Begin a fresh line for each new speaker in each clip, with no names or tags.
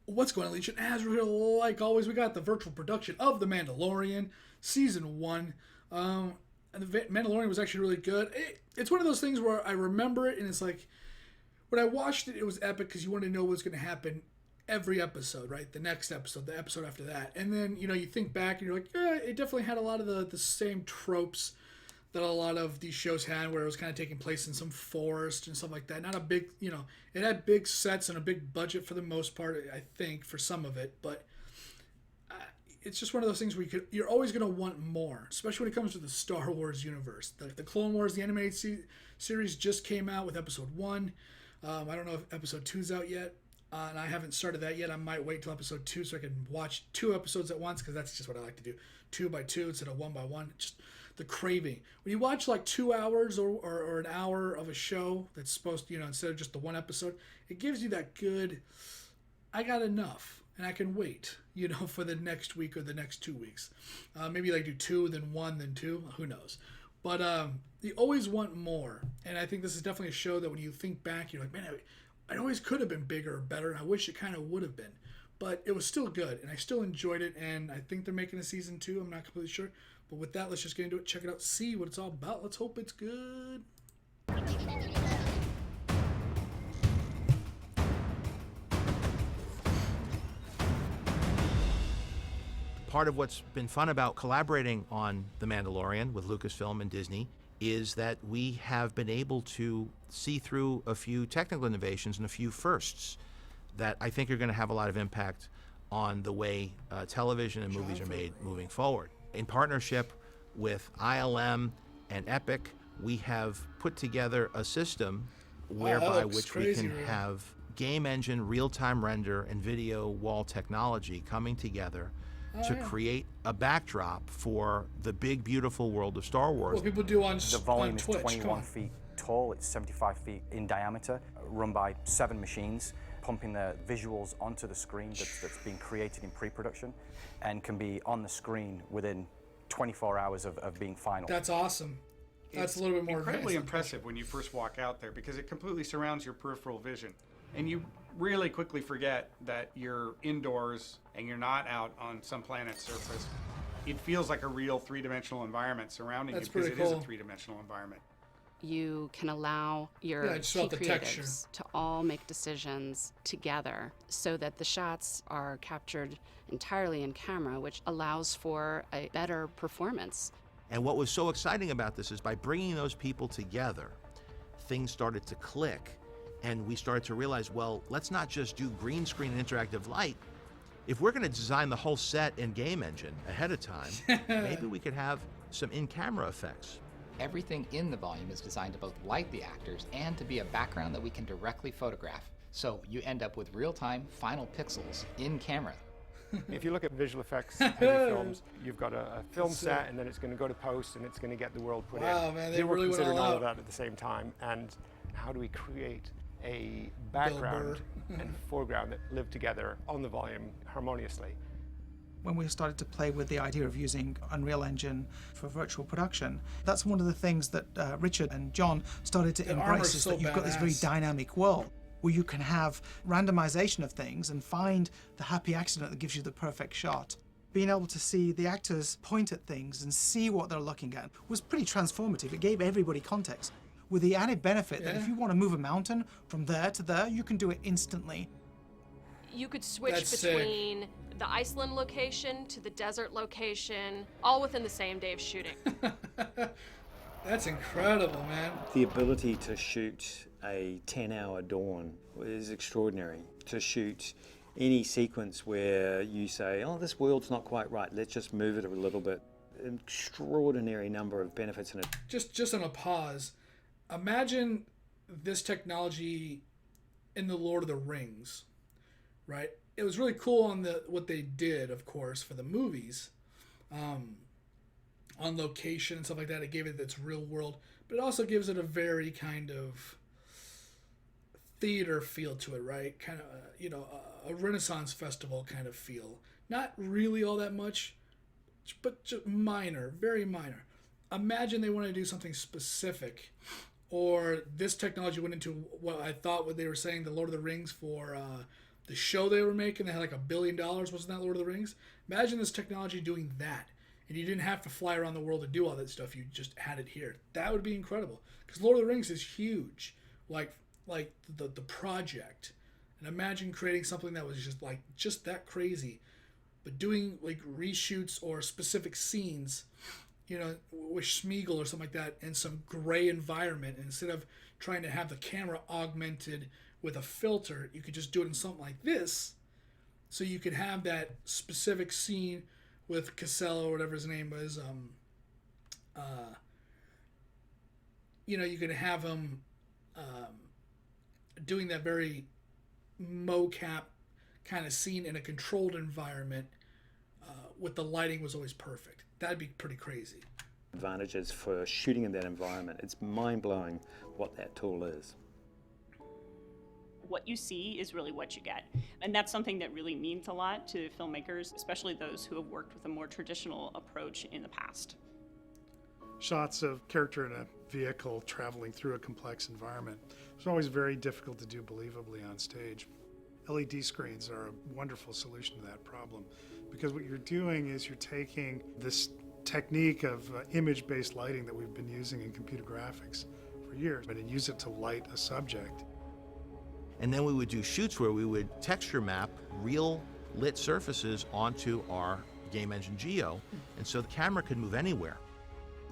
What's going on, Legion? As like always, we got the virtual production of The Mandalorian, Season 1. And The Mandalorian was actually really good. It's one of those things where I remember it, and it's like, when I watched it, it was epic because you wanted to know what's going to happen every episode, right? The next episode, the episode after that. And then, you think back, and you're like, it definitely had a lot of the same tropes that a lot of these shows had, where it was kind of taking place in some forest and stuff like that. Not a big, it had big sets and a big budget for the most part, I think, for some of it. But it's just one of those things where you're always going to want more, especially when it comes to the Star Wars universe. The Clone Wars, the animated series just came out with episode 1. I don't know if episode 2's out yet. And I haven't started that yet. I might wait till episode 2 so I can watch 2 episodes at once, because that's just what I like to do. 2 by 2 instead of 1 by 1. Just the craving. When you watch like 2 hours or an hour of a show that's supposed to, instead of just the one episode, it gives you that good, I got enough and I can wait, for the next week or the next 2 weeks. Maybe like do 2, then 1, then 2. Who knows? But you always want more. And I think this is definitely a show that when you think back, you're like, man, it always could have been bigger or better, and I wish it kind of would have been. But it was still good, and I still enjoyed it, and I think they're making a season 2. I'm not completely sure. But with that, let's just get into it, check it out, see what it's all about. Let's hope it's good.
Part of what's been fun about collaborating on The Mandalorian with Lucasfilm and Disney is that we have been able to see through a few technical innovations and a few firsts that I think are going to have a lot of impact on the way television and movies are made moving forward. In partnership with ILM and Epic, we have put together a system whereby which we can have game engine, real-time render, and video wall technology coming together to create a backdrop for the big, beautiful world of Star Wars.
What people do on
The volume
Twitch,
is 21 feet tall, it's 75 feet in diameter, run by 7 machines, pumping the visuals onto the screen that's been created in pre-production and can be on the screen within 24 hours of being final.
That's awesome. That's a little bit more
incredibly impressive when you first walk out there, because it completely surrounds your peripheral vision. And you really quickly forget that you're indoors and you're not out on some planet's surface. It feels like a real 3-dimensional environment surrounding you, because it is a 3-dimensional environment.
You can allow your key creatives to all make decisions together so that the shots are captured entirely in camera, which allows for a better performance.
And what was so exciting about this is by bringing those people together, things started to click. And we started to realize, well, let's not just do green screen and interactive light. If we're going to design the whole set and game engine ahead of time, maybe we could have some in-camera effects.
Everything in the volume is designed to both light the actors and to be a background that we can directly photograph. So you end up with real-time final pixels in camera.
If you look at visual effects heavy films, you've got a film set, and then it's going to go to post, and it's going to get the world put in.
Wow, man, they
were
really went
considering
all
all
out.
of that at the same time. And how do we create a background and foreground that live together on the volume harmoniously?
When we started to play with the idea of using Unreal Engine for virtual production, that's one of the things that Richard and John started to embrace, is that you've got this very dynamic world where you can have randomization of things and find the happy accident that gives you the perfect shot. Being able to see the actors point at things and see what they're looking at was pretty transformative. It gave everybody context, with the added benefit that if you want to move a mountain from there to there, you can do it instantly.
You could switch between the Iceland location to the desert location, all within the same day of shooting.
That's incredible, man.
The ability to shoot a 10-hour dawn is extraordinary. To shoot any sequence where you say, oh, this world's not quite right, let's just move it a little bit. An extraordinary number of benefits in it.
Just on a pause, imagine this technology in the Lord of the Rings, right? It was really cool on what they did, of course, for the movies, on location and stuff like that. It gave it its real world, but it also gives it a very kind of theater feel to it, right? Kind of, a Renaissance festival kind of feel. Not really all that much, but just minor, very minor. Imagine they want to do something specific, or this technology went into what I thought what they were saying, the Lord of the Rings for the show they were making, they had like $1 billion, wasn't that Lord of the Rings? Imagine this technology doing that. And you didn't have to fly around the world to do all that stuff. You just had it here. That would be incredible. Because Lord of the Rings is huge. Like the project. And imagine creating something that was just that crazy. But doing like reshoots or specific scenes, you know, with Smeagol or something like that in some gray environment. And instead of trying to have the camera augmented with a filter, you could just do it in something like this. So you could have that specific scene with Casello or whatever his name was. You know, you could have him doing that very mocap kind of scene in a controlled environment with the lighting was always perfect. That'd be pretty crazy.
Advantages for shooting in that environment. It's mind-blowing what that tool is.
What you see is really what you get. And that's something that really means a lot to filmmakers, especially those who have worked with a more traditional approach in the past.
Shots of character in a vehicle traveling through a complex environment. It's always very difficult to do believably on stage. LED screens are a wonderful solution to that problem, because what you're doing is you're taking this technique of image-based lighting that we've been using in computer graphics for years, and use it to light a subject.
And then we would do shoots where we would texture map real lit surfaces onto our game engine Geo, and so the camera could move anywhere.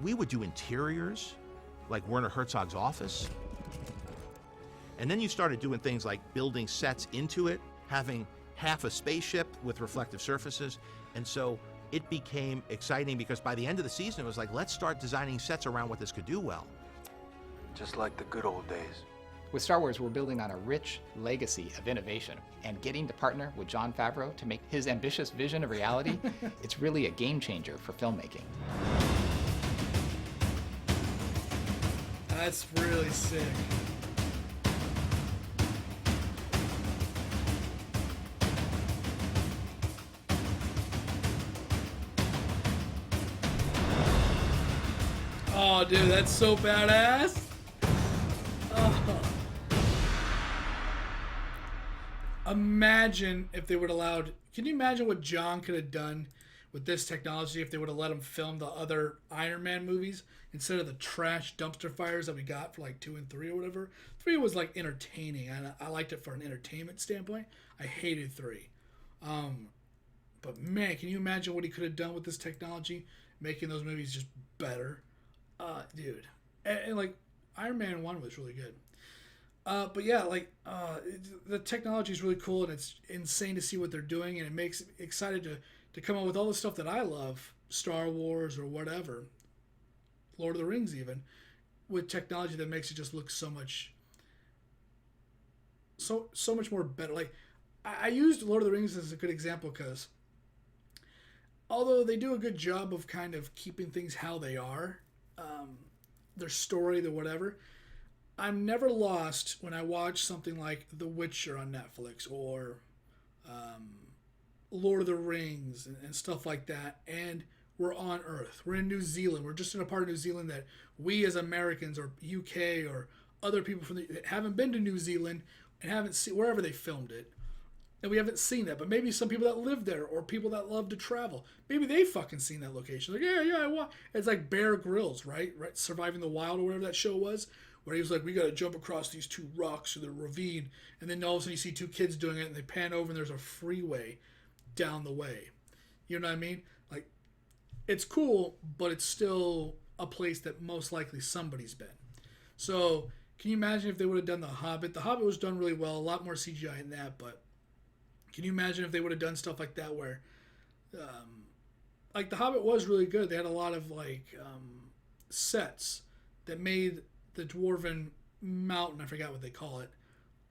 We would do interiors, like Werner Herzog's office. And then you started doing things like building sets into it, having half a spaceship with reflective surfaces. And so it became exciting because by the end of the season, it was like, let's start designing sets around what this could do well.
Just like the good old days.
With Star Wars, we're building on a rich legacy of innovation, and getting to partner with Jon Favreau to make his ambitious vision a reality, it's really a game changer for filmmaking.
That's really sick. Oh, dude, that's so badass. Oh. Imagine if they would have allowed... Can you imagine what John could have done with this technology if they would have let him film the other Iron Man movies instead of the trash dumpster fires that we got for like 2 and 3 or whatever? 3 was like entertaining. I liked it for an entertainment standpoint. I hated 3. But man, can you imagine what he could have done with this technology? Making those movies just better. Dude. And like Iron Man 1 was really good. But yeah, like the technology is really cool, and it's insane to see what they're doing, and it makes me excited to come up with all the stuff that I love, Star Wars or whatever, Lord of the Rings even, with technology that makes it just look so much more better. Like I used Lord of the Rings as a good example because although they do a good job of kind of keeping things how they are, their story, the whatever, I'm never lost when I watch something like The Witcher on Netflix or Lord of the Rings and stuff like that, and we're on Earth. We're in New Zealand. We're just in a part of New Zealand that we as Americans or UK or other people that haven't been to New Zealand and haven't seen wherever they filmed it, and we haven't seen that. But maybe some people that live there or people that love to travel, maybe they fucking seen that location. Like, yeah, it's like Bear Grylls, right? Surviving the Wild or whatever that show was, where he was like, we got to jump across these 2 rocks or the ravine, and then all of a sudden you see 2 kids doing it, and they pan over and there's a freeway down the way. You know what I mean? Like, it's cool, but it's still a place that most likely somebody's been. So can you imagine if they would have done The Hobbit? The Hobbit was done really well, a lot more CGI in that, but can you imagine if they would have done stuff like that where, like The Hobbit was really good. They had a lot of like sets that made the Dwarven Mountain, I forgot what they call it,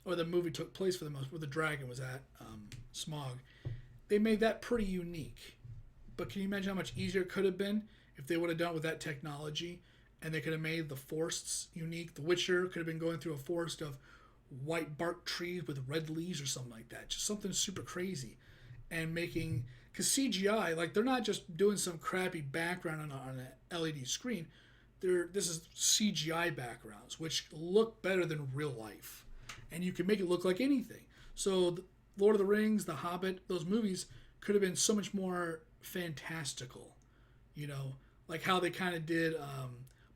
or the movie took place for the most, where the dragon was at, Smog. They made that pretty unique. But can you imagine how much easier it could have been if they would have done it with that technology, and they could have made the forests unique? The Witcher could have been going through a forest of white bark trees with red leaves or something like that. Just something super crazy. And making, because CGI, like they're not just doing some crappy background on an LED screen. This is CGI backgrounds, which look better than real life. And you can make it look like anything. So Lord of the Rings, The Hobbit, those movies could have been so much more fantastical, you know, like how they kind of did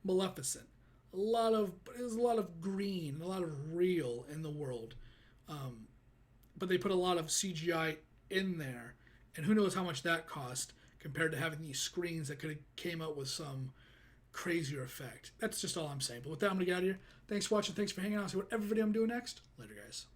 Maleficent. It was a lot of green, a lot of real in the world, but they put a lot of CGI in there, and who knows how much that cost compared to having these screens that could have came out with some crazier effect. That's just all I'm saying. But with that, I'm gonna get out of here. Thanks for watching. Thanks for hanging out. See what every video I'm doing next. Later, guys.